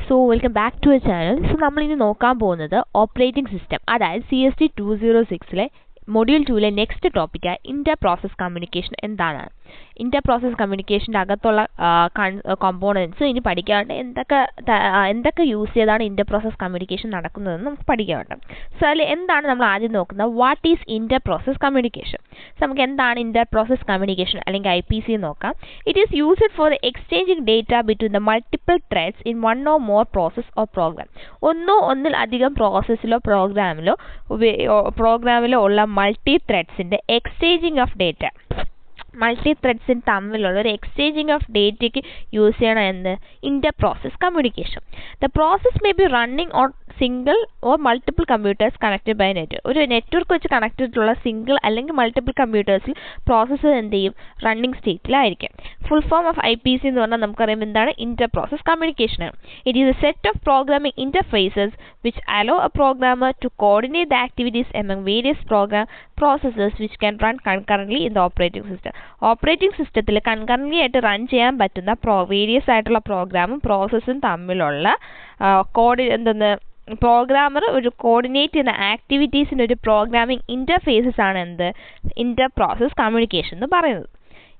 So welcome back to our channel. So നമ്മൾ ഇനി നോക്കാൻ പോകുന്നത് ഓപ്പറേറ്റിംഗ് സിസ്റ്റം, അതായത് CST 206 module 2 next topic Inter process communication എന്താണ്. ഇന്റർ പ്രോസസ് കമ്മ്യൂണിക്കേഷൻ്റെ അകത്തുള്ള കോമ്പോണൻസ് ഇനി പഠിക്കാറുണ്ട്. എന്തൊക്കെ യൂസ് ചെയ്താണ് ഇന്റർ പ്രോസസ് കമ്മ്യൂണിക്കേഷൻ നടക്കുന്നതെന്ന് നമുക്ക് പഠിക്കാറുണ്ട്. സോ അതിൽ എന്താണ് നമ്മൾ ആദ്യം നോക്കുന്നത്, what is inter process communication. So നമുക്ക് എന്താണ് ഇന്റർ പ്രോസസ് കമ്മ്യൂണിക്കേഷൻ അല്ലെങ്കിൽ IPC നോക്കാം. It is used for exchanging data between the multiple threads in one or more process or program. ഒന്നിലധികം പ്രോസസ്സിലോ പ്രോഗ്രാമിലോ ഉള്ള മൾട്ടി ത്രെഡ്സിൻ്റെ എക്സ്ചേഞ്ചിങ് ഓഫ് ഡേറ്റ. മൾട്ടി ത്രെഡ്സിന് തമ്മിലുള്ള ഒരു എക്സ്ചേഞ്ചിങ് ഓഫ് ഡേറ്റയ്ക്ക് യൂസ് ചെയ്യണം എന്ന് inter process communication. The process may be running on single or multiple computers connected by network. ഒരു നെറ്റ്വർക്ക് വെച്ച് കണക്റ്റഡ് ആയിട്ടുള്ള സിംഗിൾ അല്ലെങ്കിൽ മൾട്ടിപ്പിൾ കമ്പ്യൂട്ടേഴ്സിൽ പ്രോസസ്സ് എന്ത് ചെയ്യും, റണ്ണിങ് സ്റ്റേറ്റിലായിരിക്കും. ഫുൾ ഫോം ഓഫ് IPC എന്ന് പറഞ്ഞാൽ നമുക്കറിയാം എന്താണ്, ഇന്റർ പ്രോസസ് കമ്മ്യൂണിക്കേഷൻ ആണ്. It is a set of programming interfaces which allow a programmer to coordinate the activities among various processes which can run concurrently in the operating system. Operating സിസ്റ്റത്തിൽ concurrently ആയിട്ട് run ചെയ്യാൻ പറ്റുന്ന various ആയിട്ടുള്ള പ്രോഗ്രാമും പ്രോസസ്സും തമ്മിലുള്ള programmer ഒരു coordinate ചെയ്യുന്ന ആക്ടിവിറ്റീസിൻ്റെ ഒരു പ്രോഗ്രാമിംഗ് ഇൻ്റർഫേസസ് ആണ് ഇന്റർ പ്രോസസ് കമ്മ്യൂണിക്കേഷൻ എന്ന് പറയുന്നത്.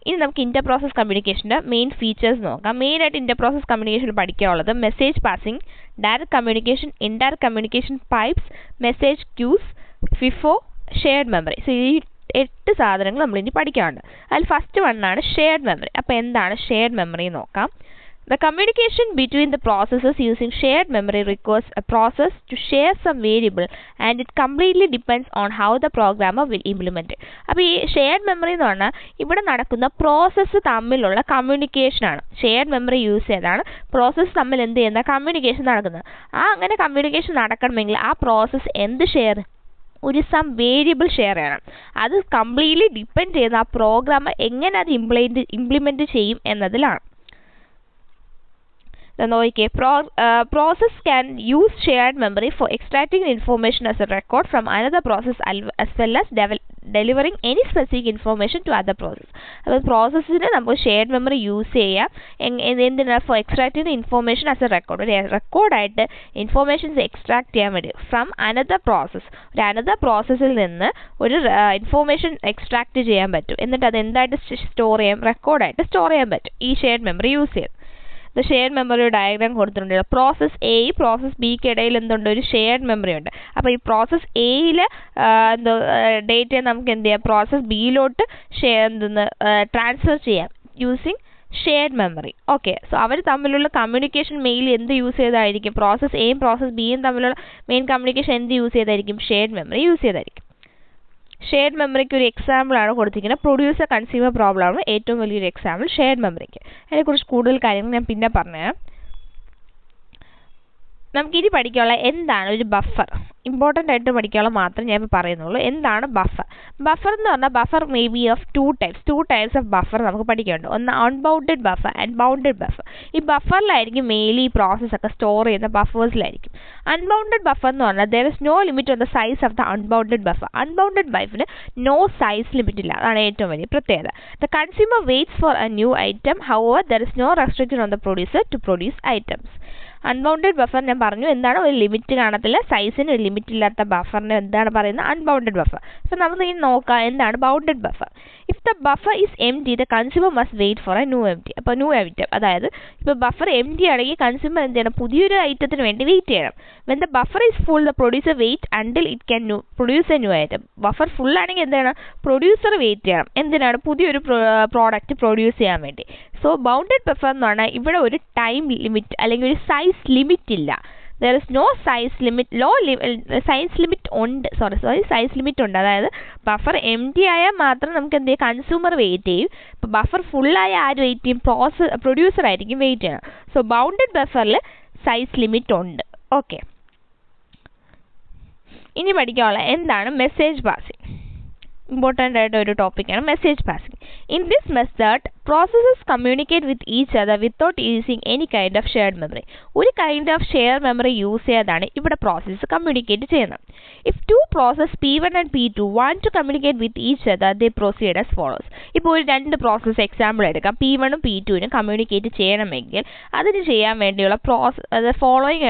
ഇനി നമുക്ക് ഇന്റർ പ്രോസസ് കമ്മ്യൂണിക്കേഷൻ്റെ മെയിൻ ഫീച്ചേഴ്സ് നോക്കാം. മെയിനായിട്ട് ഇന്റർ പ്രോസസ് കമ്മ്യൂണിക്കേഷനിൽ പഠിക്കാനുള്ളത് message passing, direct communication, indirect communication pipes, message queues, FIFO, shared memory. So ഈ 8 സാധനങ്ങൾ നമ്മളിനി പഠിക്കാനുണ്ട്. അതിൽ ഫസ്റ്റ് വണ്ണാണ് ഷെയർഡ് മെമ്മറി. അപ്പോൾ എന്താണ് ഷെയർഡ് മെമ്മറി നോക്കാം. The communication between the processes using shared memory requires a process to share some variable and it completely depends on how the programmer will implement it. അപ്പോൾ ഈ shared memory എന്ന് പറഞ്ഞാൽ ഇവിടെ നടക്കുന്ന process തമ്മിലുള്ള കമ്മ്യൂണിക്കേഷനാണ്. Shared memory use ചെയ്താണ് process തമ്മിൽ എന്ത് ചെയ്യുന്ന കമ്മ്യൂണിക്കേഷൻ നടക്കുന്നത്. അങ്ങനെ കമ്മ്യൂണിക്കേഷൻ നടക്കണമെങ്കിൽ ആ പ്രോസസ്സ് എന്ത് ഷെയർ, ഒരു സം വേരിയബിൾ ഷെയർ ചെയ്യണം. അത് കംപ്ലീറ്റ്ലി ഡിപ്പെൻഡ് ചെയ്യുന്ന ആ പ്രോഗ്രാമർ എങ്ങനെ അത് ഇംപ്ലിമെൻറ്റ് ചെയ്യും എന്നതിലാണ്. Process can use shared memory for extracting information as a record from another process as well as delivering any specific information to other process. അപ്പോൾ പ്രോസസ്സിന് നമുക്ക് ഷെയർഡ് മെമ്മറി യൂസ് ചെയ്യാം. എന്തിനാണ്, for extracting information as a record. ഒരു റെക്കോർഡായിട്ട് informations extract ചെയ്യാൻ വേണ്ടി from another process, ഒരു another പ്രോസസ്സിൽ നിന്ന് ഒരു ഇൻഫോർമേഷൻ എക്സ്ട്രാക്ട് ചെയ്യാൻ പറ്റും. എന്നിട്ട് അത് എന്തായിട്ട് സ്റ്റോർ ചെയ്യാം, റെക്കോർഡായിട്ട് സ്റ്റോർ ചെയ്യാൻ പറ്റും ഈ ഷെയർഡ് മെമ്മറി യൂസ് ചെയ്ത്. ഷെയർഡ് മെമ്മറി ഡയഗ്രാം കൊടുത്തിട്ടുണ്ട്. പ്രോസസ് എ പ്രോസസ് ബിക്ക് ഇടയിൽ എന്തുണ്ട്, ഒരു ഷെയർഡ് മെമ്മറി ഉണ്ട്. അപ്പോൾ ഈ പ്രോസസ് എയിൽ ഡേറ്റ നമുക്ക് എന്ത് ചെയ്യാം, പ്രോസസ് ബിയിലോട്ട് ട്രാൻസ്ഫർ ചെയ്യാം using shared memory. Okay, so അവർ തമ്മിലുള്ള കമ്മ്യൂണിക്കേഷൻ മെയിൽ എന്ത് യൂസ് ചെയ്തായിരിക്കും, പ്രോസസ് എയും പ്രോസസ് ബിയും തമ്മിലുള്ള മെയിൻ കമ്മ്യൂണിക്കേഷൻ എന്ത് യൂസ് ചെയ്തായിരിക്കും, ഷെയർഡ് മെമ്മറി യൂസ് ചെയ്തായിരിക്കും. ഷെയർഡ് മെമ്മറിക്ക് ഒരു എക്സാമ്പിളാണ് കൊടുത്തിരിക്കുന്നത്. പ്രൊഡ്യൂസർ കൺസ്യൂമർ പ്രോബ്ലമാണ് ഏറ്റവും വലിയൊരു എക്സാമ്പിൾ ഷെയർഡ് മെമ്മറിക്ക്. അതിനെക്കുറിച്ച് കൂടുതൽ കാര്യങ്ങൾ ഞാൻ പിന്നെ പറഞ്ഞുതരാം. നമുക്കിനി പഠിക്കാനുള്ള എന്താണ് ഒരു ബഫർ. ഇമ്പോർട്ടൻ്റ് ആയിട്ട് പഠിക്കാനുള്ള മാത്രം ഞാൻ ഇപ്പോൾ പറയുന്നുള്ളൂ. എന്താണ് ബഫർ? ബഫർ എന്ന് പറഞ്ഞാൽ buffer may be of two types of buffer നമുക്ക് പഠിക്കാനുണ്ട്. ഒന്ന് unbounded buffer and bounded buffer. ഈ ബഫറിലായിരിക്കും മെയിൻലി ഈ പ്രോസസ്സൊക്കെ സ്റ്റോർ ചെയ്യുന്ന ബഫേഴ്സിലായിരിക്കും. അൺബൗണ്ടഡ് ബഫർ എന്ന് പറഞ്ഞാൽ there is no limit on the size of the unbounded buffer. Unbounded ബഫറിന് നോ സൈസ് ലിമിറ്റ് ഇല്ല. അതാണ് ഏറ്റവും വലിയ പ്രത്യേകത. The consumer waits for a new item, however there is no restriction on the producer to produce items. Unbounded buffer ഞാൻ പറഞ്ഞു എന്താണ്, ഒരു ലിമിറ്റ് കാണത്തില്ല, സൈസിന് ഒരു ലിമിറ്റ് ഇല്ലാത്ത ബഫറിന് എന്താണ് പറയുന്നത്, അൺബൗണ്ടഡ് ബഫർ. അപ്പോൾ നമുക്ക് ഇനി നോക്കാം എന്താണ് bounded buffer. If the buffer is empty the consumer must wait for a new empty. അപ്പോൾ ന്യൂ ഐറ്റം, അതായത് ഇപ്പോൾ ബഫർ എംപ്റ്റി ആണെങ്കിൽ കൺസ്യൂമർ എന്ത് ചെയ്യണം, പുതിയൊരു ഐറ്റത്തിന് വേണ്ടി വെയിറ്റ് ചെയ്യണം. When the buffer is full the producer wait until it can produce a new item. Buffer full ആണെങ്കിൽ എന്താണ്, പ്രൊഡ്യൂസർ വെയിറ്റ് ചെയ്യണം. എന്തിനാണ്, പുതിയൊരു പ്രോഡക്റ്റ് പ്രൊഡ്യൂസ് ചെയ്യാൻ വേണ്ടി. സോ ബൗണ്ടഡ് ബഫർ എന്ന് പറഞ്ഞാൽ ഇവിടെ ഒരു ടൈം ലിമിറ്റ് അല്ലെങ്കിൽ ഒരു സൈസ് ലിമിറ്റ് ഇല്ല. There is no size limit. Size limit ഉണ്ട്. അതായത് ബഫർ എംപ്റ്റി ആയാൽ മാത്രം നമുക്ക് എന്ത് ചെയ്യും, കൺസ്യൂമർ വെയിറ്റ് ചെയ്യും. ഇപ്പോൾ ബഫർ ഫുള്ളായ ആര് വെയിറ്റ് ചെയ്യും, പ്രൊഡ്യൂസർ ആയിരിക്കും വെയിറ്റ് ചെയ്യണം. സോ ബൗണ്ടഡ് ബഫറിൽ സൈസ് ലിമിറ്റ് ഉണ്ട്. ഓക്കെ, ഇനി പഠിക്കാനുള്ള എന്താണ് മെസ്സേജ് പാസിംഗ്. ഇമ്പോർട്ടൻ്റ് ആയിട്ട് ഒരു ടോപ്പിക്കാണ് message passing. In this method, processes communicate with each other without using any kind of shared memory. ഒരു kind of shared memory use ചെയ്യാതാണ് ഇവിടെ പ്രോസസ്സ് കമ്മ്യൂണിക്കേറ്റ് ചെയ്യുന്നത്. If two processes P1 and P2 want to communicate with each other, they proceed as follows. ഇപ്പോൾ ഒരു രണ്ട് process example എടുക്കാം. P1 ഉം P2 നും കമ്മ്യൂണിക്കേറ്റ് ചെയ്യണമെങ്കിൽ അതിന് ചെയ്യാൻ വേണ്ടിയുള്ള ഫോളോയിങ്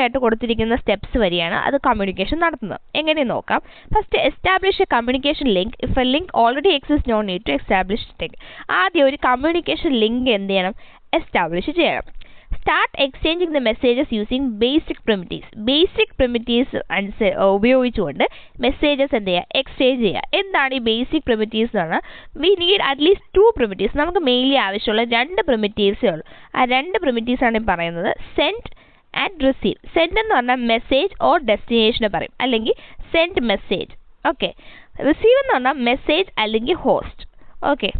ആയിട്ട് കൊടുത്തിരിക്കുന്ന സ്റ്റെപ്സ് വഴിയാണ് അത് കമ്മ്യൂണിക്കേഷൻ നടത്തുന്നത്. എങ്ങനെ നോക്കാം. First establish a communication link. If a link already exist, no need to establish link. ആദ്യം ഒരു കമ്മ്യൂണിക്കേഷൻ ലിങ്ക് എന്ത് ചെയ്യണം? എസ്റ്റാബ്ലിഷ് ചെയ്യണം. Start exchanging the messages using basic primitives. Basic primitives ഉപയോഗിച്ചുകൊണ്ട് മെസ്സേജസ് എന്ത് ചെയ്യുക? എക്സ്ചേഞ്ച് ചെയ്യുക. എന്താണ് ഈ ബേസിക് പ്രിമിറ്റീവ്സ് എന്ന് പറഞ്ഞാൽ? We need at least 2 primitives. നമുക്ക് മെയിൻലി ആവശ്യമുള്ള 2 primitives ഉള്ളൂ. ആ 2 primitives ആണ് പറയുന്നത് സെൻഡ് ആൻഡ് റിസീവ്. സെൻഡ് എന്ന് പറഞ്ഞാൽ മെസ്സേജ് ഓർ ഡെസ്റ്റിനേഷന് പറയും, അല്ലെങ്കിൽ സെൻഡ് മെസ്സേജ്. ഓക്കെ. റിസീവ് എന്ന് പറഞ്ഞാൽ മെസ്സേജ് അല്ലെങ്കിൽ ഹോസ്റ്റ്. ഓക്കെ.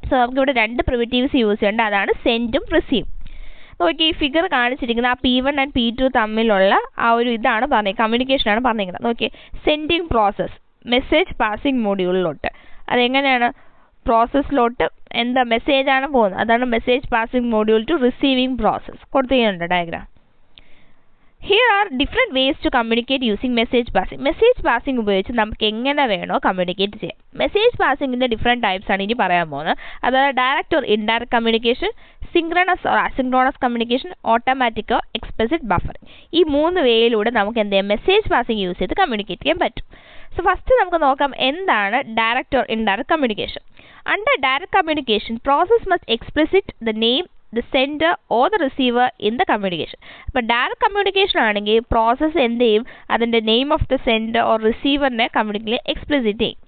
സോ നമുക്കിവിടെ 2 primitives യൂസ് ചെയ്യേണ്ട, അതാണ് സെൻഡും റിസീവും. നോക്കി ഈ ഫിഗർ കാണിച്ചിരിക്കുന്നത് ആ P1 ആൻഡ് P2 തമ്മിലുള്ള ആ ഒരു ഇതാണ് പറഞ്ഞത്, കമ്മ്യൂണിക്കേഷനാണ് പറഞ്ഞിരിക്കുന്നത്. നോക്കി സെൻഡിങ് പ്രോസസ്സ് മെസ്സേജ് പാസിംഗ് മൊഡ്യൂളിലോട്ട്. അതെങ്ങനെയാണ്? പ്രോസസ്സിലോട്ട് എന്താ മെസ്സേജാണ് പോകുന്നത്, അതാണ് message passing module two receiving process കൊടുത്തിട്ടുണ്ട് diagram. Here are different ways to communicate using message passing. Message passing ഉപയോഗിച്ച് നമുക്ക് എങ്ങനെ വേണോ കമ്മ്യൂണിക്കേറ്റ് ചെയ്യാം. മെസ്സേജ് പാസിങ്ങിൻ്റെ ഡിഫറെൻറ്റ് ടൈപ്സ് ആണ് ഇനി പറയാൻ പോകുന്നത്. അതായത് direct or indirect communication, synchronous or asynchronous communication, automatic or explicit buffering. ഈ 3 വേയിലൂടെ നമുക്ക് എന്ത് ചെയ്യാം? മെസ്സേജ് പാസിംഗ് യൂസ് ചെയ്ത് കമ്മ്യൂണിക്കേറ്റ് ചെയ്യാൻ പറ്റും. സോ ഫസ്റ്റ് നമുക്ക് നോക്കാം എന്താണ് direct or indirect communication. Under direct communication, process must explicit the name, the sender or the receiver in the communication. അപ്പോൾ ഡയറക്റ്റ് കമ്മ്യൂണിക്കേഷൻ ആണെങ്കിൽ പ്രോസസ്സ് എന്ത് ചെയ്യും? അതിൻ്റെ name of the sender or റിസീവറിനെ കമ്മ്യൂണിക്കേറ്റ് എക്സ്പ്ലിസിറ്റ് ചെയ്യും.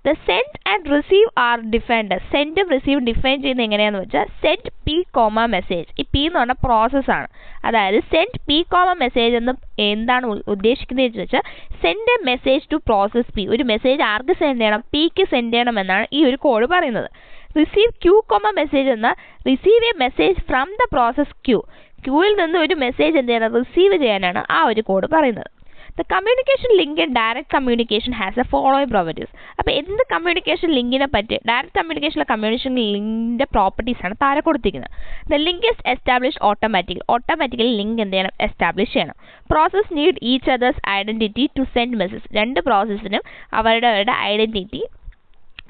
The send and receive are defined. സെൻഡും റിസീവും define ചെയ്യുന്നത് എങ്ങനെയാണെന്ന് വെച്ചാൽ സെൻഡ് പി കോമ മെസ്സേജ്. ഈ പി എന്ന് പറഞ്ഞാൽ പ്രോസസ്സാണ്. അതായത് സെൻഡ് പി കോമ മെസ്സേജ് എന്ന് എന്താണ് ഉദ്ദേശിക്കുന്നതെന്ന് വെച്ചാൽ send a message to process P. ഒരു മെസ്സേജ് ആർക്ക് സെൻഡ് ചെയ്യണം? പിക്ക് സെൻഡ് ചെയ്യണം എന്നാണ് ഈ ഒരു കോഡ് പറയുന്നത്. റിസീവ് ക്യൂ കോമ മെസ്സേജ് എന്നാൽ receive a message from the process Q. ക്യൂവിൽ നിന്ന് ഒരു മെസ്സേജ് എന്ത് ചെയ്യണം? റിസീവ് ചെയ്യാനാണ് ആ ഒരു കോഡ് പറയുന്നത്. The communication link in direct communication has A following properties. അപ്പോൾ എന്ത് കമ്മ്യൂണിക്കേഷൻ ലിങ്കിനെ പറ്റി? ഡയറക്റ്റ് കമ്മ്യൂണിക്കേഷനിലെ കമ്മ്യൂണിക്കേഷൻ ലിങ്കിൻ്റെ പ്രോപ്പർട്ടീസാണ് താഴെ കൊടുത്തിരിക്കുന്നത്. The link is establish automatically link എന്ത് ചെയ്യണം? എസ്റ്റാബ്ലിഷ് ചെയ്യണം. Process need each other's identity to send message. 2 പ്രോസസ്സിനും അവരുടെ ഐഡൻറ്റിറ്റി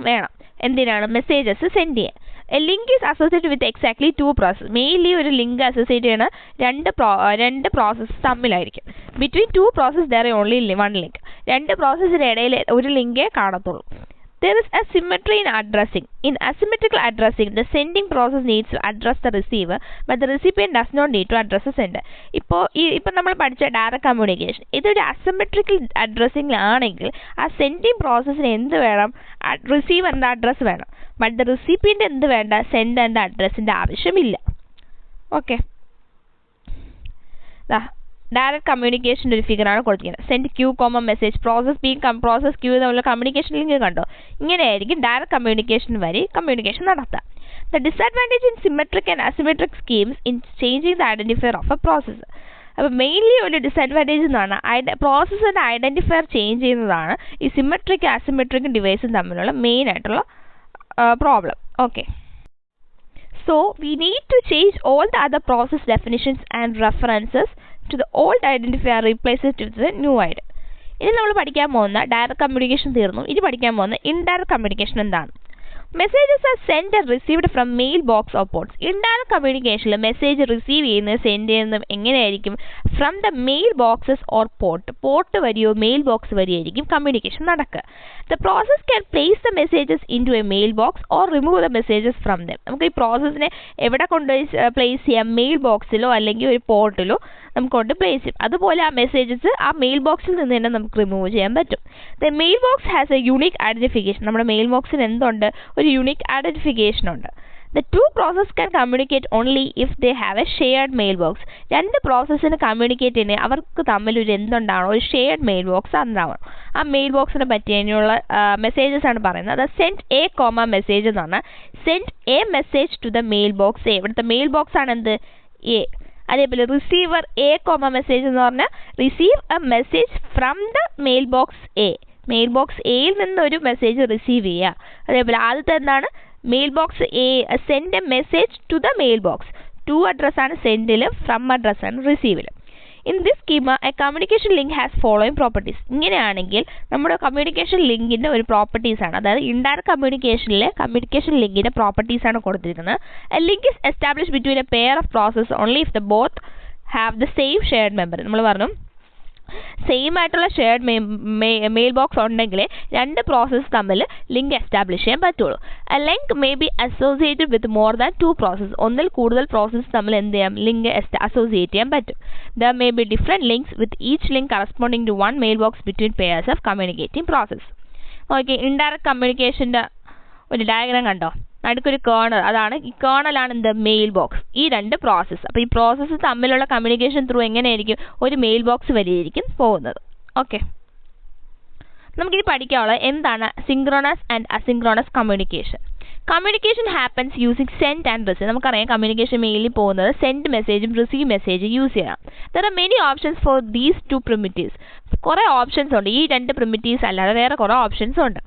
വേണം. എന്തിനാണ്? മെസ്സേജസ് സെൻഡ് ചെയ്യാൻ. A link is associated with exactly 2 process. Mainly ഒരു ലിങ്ക് അസോസിയേറ്റ് ചെയ്യുന്ന 2 പ്രോസസ്സ് തമ്മിലായിരിക്കും. Between 2 process there only 1 link. 2 പ്രോസസ്സിന് ഇടയിൽ ഒരു ലിങ്കേ കാണത്തുള്ളൂ. There is a symmetry in addressing. In asymmetrical addressing, the sending process needs to address the receiver, but the recipient does not need to address the sender. ഇപ്പോൾ നമ്മൾ പഠിച്ച direct communication ഇതൊരു asymmetrical addressing ആണെങ്കിൽ ആ sending പ്രോസസ്സിന് എന്ത് വേണം? റിസീവറിൻ്റെ address വേണം. But the റിസിപ്പിയൻ്റ് എന്ത് വേണ്ട? സെൻഡറിൻ്റെ അഡ്രസ്സിൻ്റെ ആവശ്യമില്ല. ഓക്കെ. ഡയറക്റ്റ് കമ്മ്യൂണിക്കേഷൻ്റെ ഒരു ഫിഗറാണ് കൊടുത്തിരിക്കുന്നത്. Send Q comma message process P process Q തമ്മിലുള്ള കമ്മ്യൂണിക്കേഷൻ ലിങ്ക് കണ്ടോ? ഇങ്ങനെയായിരിക്കും ഡയറക്റ്റ് കമ്മ്യൂണിക്കേഷൻ വഴി കമ്മ്യൂണിക്കേഷൻ നടത്തുക. The disadvantage in symmetric and asymmetric schemes in changing the identifier of a process. അപ്പോൾ മെയിൻലി ഒരു ഡിസഡ്വാൻറ്റേജ് എന്ന് പറഞ്ഞാൽ പ്രോസസ്സിൻ്റെ ഐഡൻറ്റിഫയർ ചേഞ്ച് ചെയ്യുന്നതാണ് ഈ സിമെട്രിക് അസിമെട്രിക് ഡിവൈസും തമ്മിലുള്ള മെയിൻ ആയിട്ടുള്ള problem. Okay. So we need to change all the other process definitions and references to the old identifier and replace it with the new ID. ഇനി നമ്മൾ പഠിക്കാൻ പോകുന്ന ഡയറക്റ്റ് കമ്മ്യൂണിക്കേഷൻ തീർന്നു. ഇനി പഠിക്കാൻ പോകുന്ന ഇൻഡയറക്റ്റ് കമ്മ്യൂണിക്കേഷൻ എന്താണ്? Messages are send and received from mail box or ports. ഇൻഡയറക്റ്റ് കമ്മ്യൂണിക്കേഷനിൽ മെസ്സേജ് റിസീവ് ചെയ്യുന്നത് സെൻഡ് ചെയ്യുന്നതും എങ്ങനെയായിരിക്കും? From the mail boxes or port വഴിയോ മെയിൽ ബോക്സ് വഴിയായിരിക്കും കമ്മ്യൂണിക്കേഷൻ നടക്കുക. The process can place the messages into a mail box or remove the messages from them. നമുക്ക് ഈ പ്രോസസ്സിനെ എവിടെ കൊണ്ടുപോയി പ്ലേസ് ചെയ്യാം? മെയിൽ ബോക്സിലോ അല്ലെങ്കിൽ ഒരു പോർട്ടിലോ നമുക്ക് കൊണ്ട് പ്ലേസ് ചെയ്യും. അതുപോലെ ആ മെസ്സേജസ് ആ മെയിൽ ബോക്സിൽ നിന്ന് തന്നെ നമുക്ക് റിമൂവ് ചെയ്യാൻ പറ്റും. The mail box has a unique identification. നമ്മുടെ മെയിൽ ബോക്സിന് എന്തുണ്ട്? ഒരു യൂണിക് ഐഡൻറ്റിഫിക്കേഷൻ ഉണ്ട്. The two processes can communicate only if they have a shared mailbox. 2 പ്രോസസ്സിന് communicate ചെയ്യുന്നത് അവർക്ക് തമ്മിൽ ഒരു എന്തുണ്ടാവണം? ഒരു ഷെയർഡ് മെയിൽ ബോക്സ് ഉണ്ടാവണം. ആ മെയിൽ ബോക്സിനെ പറ്റി അതിനുള്ള മെസ്സേജസ് ആണ് പറയുന്നത്. അത് സെൻഡ് എ കോമ മെസ്സേജ് എന്ന് പറഞ്ഞാൽ send a message to the mail box A. ഇവിടുത്തെ മെയിൽ ബോക്സ് ആണ് എന്ത്? എ. അതേപോലെ റിസീവർ എ കോമ മെസ്സേജ് എന്ന് പറഞ്ഞാൽ receive a message from the mail box A. Mail box എയിൽ നിന്ന് ഒരു മെസ്സേജ് റിസീവ് ചെയ്യുക. അതേപോലെ ആദ്യത്തെ എന്താണ്, mail box A send a message to the mail box. To അഡ്രസ്സാണ് സെൻഡിൽ, ഫ്രം അഡ്രസ്സാണ് റിസീവിൽ. In this scheme a communication link has following properties. ഇങ്ങനെയാണെങ്കിൽ നമ്മുടെ കമ്മ്യൂണിക്കേഷൻ ലിങ്കിൻ്റെ ഒരു പ്രോപ്പർട്ടീസാണ്, അതായത് ഇൻഡയറക്റ്റ് കമ്മ്യൂണിക്കേഷനിലെ കമ്മ്യൂണിക്കേഷൻ ലിങ്കിൻ്റെ പ്രോപ്പർട്ടീസാണ് കൊടുത്തിരിക്കുന്നത്. A link is establish between A pair of process only if the both have the same shared member. നമ്മൾ പറഞ്ഞു same ആയിട്ടുള്ള shared mail box ഉണ്ടെങ്കിൽ രണ്ട് പ്രോസസ്സ് തമ്മിൽ ലിങ്ക് എസ്റ്റാബ്ലിഷ് ചെയ്യാൻ പറ്റുള്ളൂ. A link may be associated with more than 2 process. ഒന്നിൽ കൂടുതൽ പ്രോസസ്സ് തമ്മിൽ എന്ത് ചെയ്യാം, ലിങ്ക് അസോസിയേറ്റ് ചെയ്യാൻ പറ്റും. There may be different links with each link corresponding to one mail box between pairs of communicating process. Okay, indirect കമ്മ്യൂണിക്കേഷൻ്റെ ഒരു diagram കണ്ടോ, നടുക്കൊരു കേർണൽ, അതാണ് ഈ കേർണലാണ് എന്ത്, മെയിൽ ബോക്സ്. ഈ രണ്ട് പ്രോസസ്സ്, അപ്പോൾ ഈ പ്രോസസ്സ് തമ്മിലുള്ള കമ്മ്യൂണിക്കേഷൻ ത്രൂ എങ്ങനെയായിരിക്കും, ഒരു മെയിൽ ബോക്സ് വരെയായിരിക്കും പോകുന്നത്. ഓക്കെ, നമുക്കിനി പഠിക്കാനുള്ളത് എന്താണ് synchronous and asynchronous communication. Communication happens using send and receive. നമുക്കറിയാം കമ്മ്യൂണിക്കേഷൻ മെയിലിൽ പോകുന്നത് സെൻഡ് മെസ്സേജും റിസീവ് മെസ്സേജും യൂസ് ചെയ്യണം. There are many options for these 2 primitives. കുറേ ഓപ്ഷൻസ് ഉണ്ട്, ഈ 2 പ്രിമിറ്റീവ്സ് അല്ലാതെ വേറെ കുറേ ഓപ്ഷൻസ് ഉണ്ട്.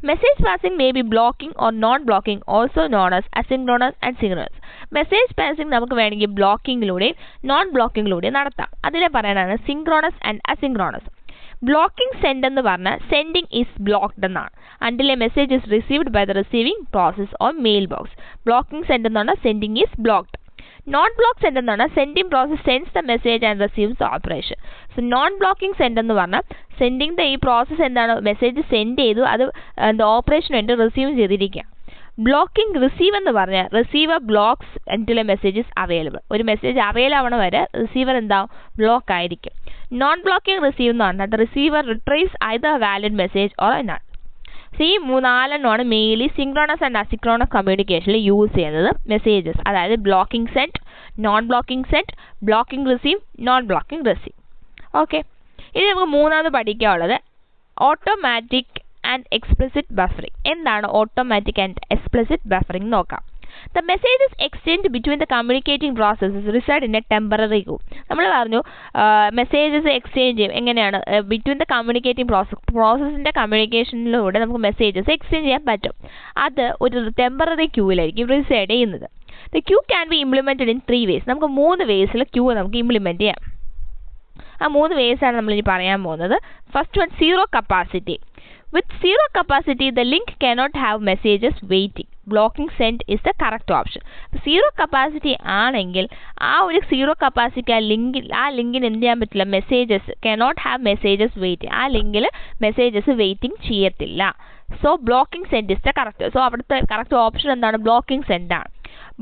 Message passing may be blocking or non-blocking, also known as asynchronous and synchronous. Message passing നമുക്ക് വേണമെങ്കിൽ ബ്ലോക്കിങ്ങിലൂടെയും നോൺ ബ്ലോക്കിങ്ങിലൂടെയും നടത്താം. അതിനെ പറയാനാണ് synchronous and asynchronous. Blocking send എന്ന് പറഞ്ഞാൽ സെൻഡിങ് ഈസ് ബ്ലോക്ക്ഡ് എന്നാണ്. Until a message is received by the receiving process or mail box. Blocking send എന്ന് പറഞ്ഞാൽ sending is blocked. Non block send എന്ന് പറഞ്ഞാൽ sending process sends the message and receives the operation. So non blocking send എന്ന് പറഞ്ഞാൽ sending ഈ process എന്താണ്, message send ചെയ്തു, അത് എന്താ ഓപ്പറേഷൻ വേണ്ടി റിസീവ് ചെയ്തിരിക്കുക. ബ്ലോക്കിംഗ് റിസീവ് എന്ന് പറഞ്ഞാൽ receiver blocks until a message is available. ഒരു മെസ്സേജ് അവൈലബിൾ ആവണ വരെ റിസീവർ എന്താവും, ബ്ലോക്ക് ആയിരിക്കും. നോൺ ബ്ലോക്കിംഗ് റിസീവ് എന്ന് പറഞ്ഞാൽ the receiver retrieves either valid message or none. ഈ 4 മെയിലി സിങ്ക്രോണസ് ആൻഡ് അസിങ്ക്രോണസ് കമ്മ്യൂണിക്കേഷനിൽ യൂസ് ചെയ്യുന്നത് മെസ്സേജസ്, അതായത് blocking send, non blocking send, blocking receive, non blocking receive. Okay, ഇനി നമുക്ക് മൂന്നാമത് പഠിക്കാനുള്ളത് ഓട്ടോമാറ്റിക് ആൻഡ് എക്സ്പ്ലിസിറ്റ് ബഫറിംഗ്. എന്താണ് ഓട്ടോമാറ്റിക് ആൻഡ് എക്സ്പ്ലിസിറ്റ് ബഫറിംഗ് നോക്കാം. The messages exchanged between the communicating processes reside in a temporary queue. നമ്മൾ പറഞ്ഞു messages exchange ചെയ്യും എങ്ങനെയാണ്, ബിറ്റ്വീൻ ദ കമ്മ്യൂണിക്കേറ്റിംഗ് പ്രോസസ്സിൻ്റെ കമ്മ്യൂണിക്കേഷനിലൂടെ നമുക്ക് മെസ്സേജസ് എക്സ്ചേഞ്ച് ചെയ്യാൻ പറ്റും. അത് ഒരു ടെമ്പററി ക്യൂവിലായിരിക്കും റിസൈഡ് ചെയ്യുന്നത്. The queue can be implemented in 3 ways. നമുക്ക് 3 വേസിൽ ക്യൂ നമുക്ക് ഇംപ്ലിമെൻറ്റ് ചെയ്യാം. ആ 3 വേസാണ് നമ്മളിനി പറയാൻ പോകുന്നത്. First one, zero capacity. With zero capacity, the link cannot have messages waiting. Blocking send is the correct option. Zero capacity ആണെങ്കിൽ ആ ഒരു സീറോ കപ്പാസിറ്റി ആ ലിങ്കിന് എന്ത് ചെയ്യാൻ പറ്റില്ല, messages cannot have messages waiting. ആ ലിങ്കിൽ മെസ്സേജസ് വെയിറ്റിംഗ് ചെയ്യത്തില്ല. So blocking send is the correct. So അവിടുത്തെ കറക്റ്റ് ഓപ്ഷൻ എന്താണ്, ബ്ലോക്കിംഗ് സെൻഡ് ആണ്.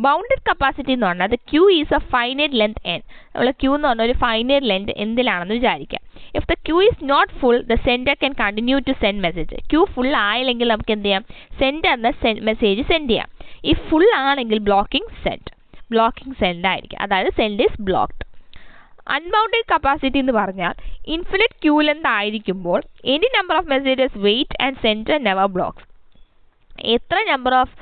ബൗണ്ടഡ് കപ്പാസിറ്റി എന്ന് പറഞ്ഞാൽ queue is a finite length n. നമ്മൾ ക്യൂ എന്ന് പറഞ്ഞാൽ ഒരു ഫൈനൈറ്റ് ലെങ്ത് എന്തിലാണെന്ന് വിചാരിക്കാം. If the queue is not full, the sender can continue to send message. Queue full ആയില്ലെങ്കിൽ നമുക്ക് എന്ത് ചെയ്യാം, സെൻഡ് എന്ന മെസ്സേജ് സെൻഡ് ചെയ്യാം. ഈ ഫുൾ ആണെങ്കിൽ ബ്ലോക്കിംഗ് സെൻഡ് ആയിരിക്കും, അതായത് send is blocked. Unbounded capacity എന്ന് പറഞ്ഞാൽ ഇൻഫിനിറ്റ് ക്യൂ ലെങ്ത് ആയിരിക്കുമ്പോൾ any number of messages wait and sender never blocks. എത്ര നമ്പർ ഓഫ്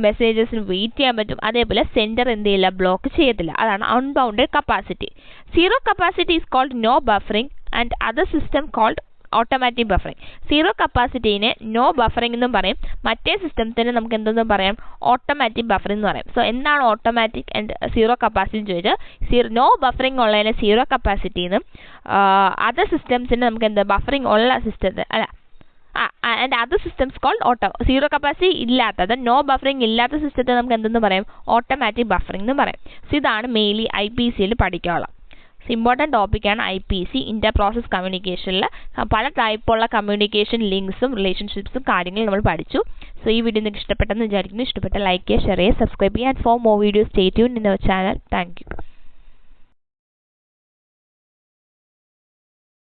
മെസ്സേജസിന് വെയിറ്റ് ചെയ്യാൻ പറ്റും, അതേപോലെ സെൻഡർ എന്ത് ചെയ്യില്ല, ബ്ലോക്ക് ചെയ്യത്തില്ല. അതാണ് unbounded capacity. Zero capacity is called no buffering and other system called automatic buffering. Zero കപ്പാസിറ്റീനെ നോ ബഫറിംഗ് എന്നും പറയും, മറ്റേ സിസ്റ്റത്തിന് നമുക്ക് എന്തെന്നും പറയാം, ഓട്ടോമാറ്റിക് ബഫറിംഗ് എന്ന് പറയും. സോ എന്താണ് ഓട്ടോമാറ്റിക് ആൻഡ് സീറോ കപ്പാസിറ്റി എന്ന് ചോദിച്ചാൽ നോ ബഫറിംഗ് ഉള്ളതിനെ സീറോ കപ്പാസിറ്റി എന്നും അതർ സിസ്റ്റംസിന് നമുക്ക് എന്താ ബഫറിംഗ് ഉള്ള സിസ്റ്റത്തെ അല്ല and other systems called zero capacity ഇല്ലാത്തത്, നോ ബഫറിംഗ് ഇല്ലാത്ത സിസ്റ്റത്തെ നമുക്ക് എന്തെന്ന് പറയും, ഓട്ടോമാറ്റിക് ബഫറിംഗ് എന്ന് പറയും. സോ ഇതാണ് മെയിൻലി IPCയിൽ പഠിക്കാനുള്ളത്. ഇമ്പോർട്ടൻറ്റ് ടോപ്പിക്കാണ് IPC. ഇൻ്റർ പ്രോസസ് കമ്മ്യൂണിക്കേഷനിൽ പല ടൈപ്പുള്ള കമ്മ്യൂണിക്കേഷൻ ലിങ്ക്സും റിലേഷൻഷിപ്സും കാര്യങ്ങളും നമ്മൾ പഠിച്ചു. സോ ഈ വീഡിയോ നിങ്ങൾക്ക് ഇഷ്ടപ്പെട്ടെന്ന് വിചാരിക്കുന്നു. ഇഷ്ടപ്പെട്ട ലൈക്ക് ചെയ്യുക, ഷെയർ ചെയ്യുക, സബ്സ്ക്രൈബ് ചെയ്യുക. And for more videos stay tuned in our channel. Thank U.